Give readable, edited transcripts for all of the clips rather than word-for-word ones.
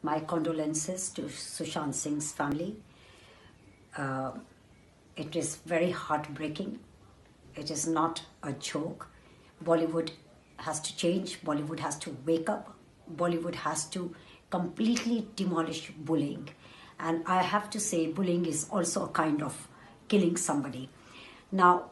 My condolences to Sushant Singh's family. Uh, it is very heartbreaking. It is not a joke. Bollywood has to change. Bollywood has to wake up. Bollywood has to completely demolish bullying. And I have to say, bullying is also a kind of killing somebody. Now,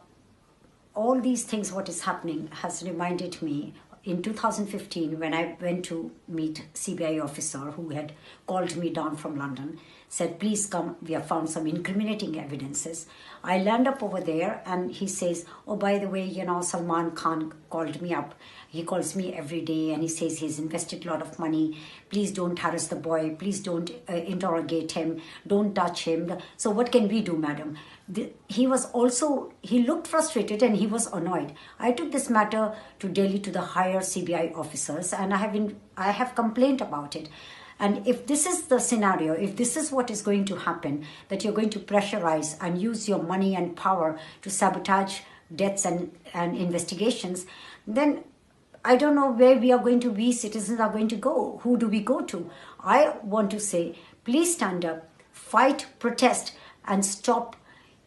all these things, what is happening, has reminded me in 2015 when I went to meet CBI officer who had called me down from London, said, please come, we have found some incriminating evidences. I land up over there and he says, oh, by the way, Salman Khan called me up. He calls me every day and he says he's invested a lot of money. Please don't harass the boy. Please don't interrogate him. Don't touch him. So what can we do, madam? He looked frustrated and he was annoyed. I took this matter to Delhi to the higher CBI officers and I have complained about it. And if this is the scenario, if this is what is going to happen, that you're going to pressurize and use your money and power to sabotage deaths and investigations, then I don't know where citizens are going to go. Who do we go to? I want to say, please stand up, fight, protest, and stop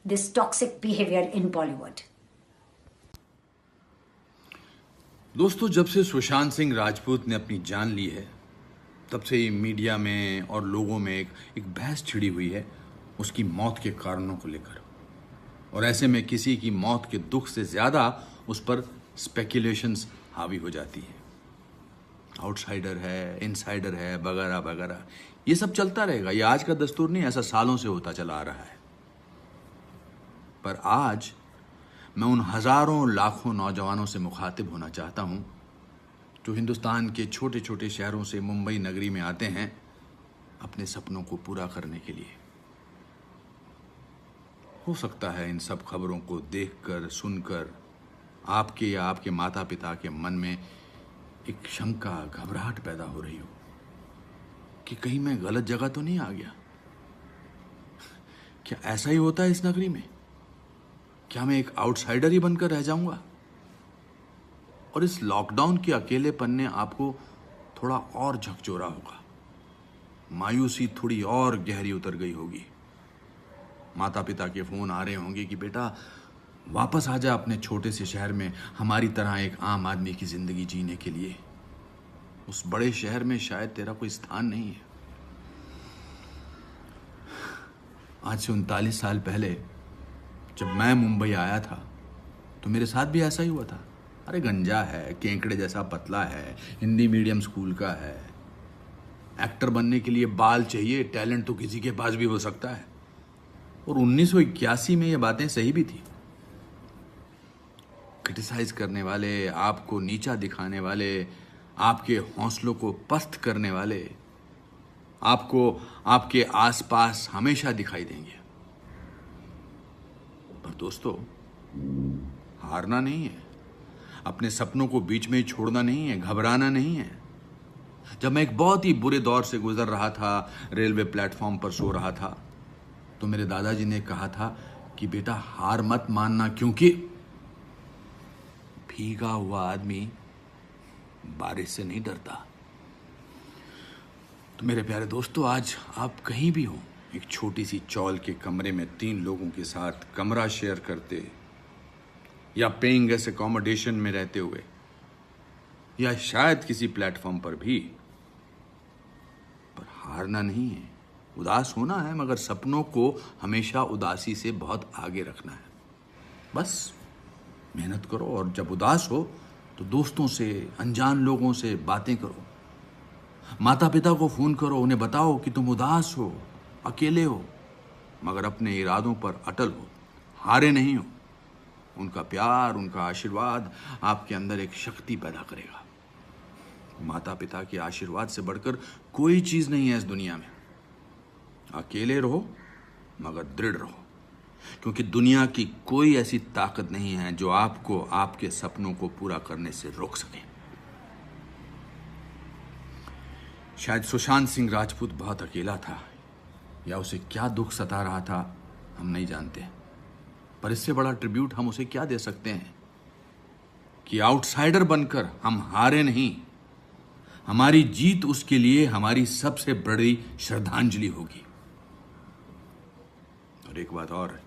this toxic behavior in Bollywood. दोस्तों, जब से सुशांत सिंह राजपूत ने अपनी जान ली है, तब से ही media में और लोगों में एक बहस छिड़ी हुई है उसकी मौत के कारणों को लेकर। और ऐसे में किसी की मौत के दुख से ज़्यादा उस पर स्पेकुलेशंस हावी हो जाती है। आउटसाइडर है, इनसाइडर है, वगैरह वगैरह, ये सब चलता रहेगा। ये आज का दस्तूर नहीं, ऐसा सालों से होता चला आ रहा है। पर आज मैं उन हज़ारों लाखों नौजवानों से मुखातिब होना चाहता हूं जो हिंदुस्तान के छोटे छोटे शहरों से मुंबई नगरी में आते हैं अपने सपनों को पूरा करने के लिए। हो सकता है इन सब खबरों को देखकर, सुनकर आपके या आपके माता पिता के मन में एक शंका, घबराहट पैदा हो रही हो कि कहीं मैं गलत जगह तो नहीं आ गया। क्या ऐसा ही होता है इस नगरी में? क्या मैं एक आउटसाइडर ही बनकर रह जाऊंगा? और इस लॉकडाउन के अकेलेपन ने आपको थोड़ा और झकझोरा होगा, मायूसी थोड़ी और गहरी उतर गई होगी। माता पिता के फोन आ रहे होंगे कि बेटा वापस आ जा अपने छोटे से शहर में, हमारी तरह एक आम आदमी की जिंदगी जीने के लिए। उस बड़े शहर में शायद तेरा कोई स्थान नहीं है। आज से 39 साल पहले जब मैं मुंबई आया था तो मेरे साथ भी ऐसा ही हुआ था। अरे गंजा है, केंकड़े जैसा पतला है, हिंदी मीडियम स्कूल का है, एक्टर बनने के लिए बाल चाहिए, टैलेंट तो किसी के पास भी हो सकता है। और 1981 में ये बातें सही भी थी। क्रिटिसाइज करने वाले, आपको नीचा दिखाने वाले, आपके हौसलों को पस्त करने वाले आपको आपके आसपास हमेशा दिखाई देंगे। पर दोस्तों, हारना नहीं है, अपने सपनों को बीच में ही छोड़ना नहीं है, घबराना नहीं है। जब मैं एक बहुत ही बुरे दौर से गुजर रहा था, रेलवे प्लेटफॉर्म पर सो रहा था, तो मेरे दादाजी ने कहा था कि बेटा हार मत मानना, क्योंकि भीगा हुआ आदमी बारिश से नहीं डरता। तो मेरे प्यारे दोस्तों, आज आप कहीं भी हो, एक छोटी सी चौल के कमरे में 3 लोगों के साथ कमरा शेयर करते, या पेइंग गेस्ट अकोमोडेशन में रहते हुए, या शायद किसी प्लेटफॉर्म पर भी, पर हारना नहीं है। उदास होना है, मगर सपनों को हमेशा उदासी से बहुत आगे रखना है। बस मेहनत करो, और जब उदास हो तो दोस्तों से, अनजान लोगों से बातें करो, माता पिता को फोन करो, उन्हें बताओ कि तुम उदास हो, अकेले हो, मगर अपने इरादों पर अटल हो, हारे नहीं हो। उनका प्यार, उनका आशीर्वाद आपके अंदर एक शक्ति पैदा करेगा। माता पिता के आशीर्वाद से बढ़कर कोई चीज नहीं है इस दुनिया में। अकेले रहो मगर दृढ़ रहो, क्योंकि दुनिया की कोई ऐसी ताकत नहीं है जो आपको आपके सपनों को पूरा करने से रोक सके। शायद सुशांत सिंह राजपूत बहुत अकेला था, या उसे क्या दुख सता रहा था हम नहीं जानते, पर इससे बड़ा ट्रिब्यूट हम उसे क्या दे सकते हैं कि आउटसाइडर बनकर हम हारे नहीं, हमारी जीत उसके लिए हमारी सबसे बड़ी श्रद्धांजलि होगी। और एक बात और है,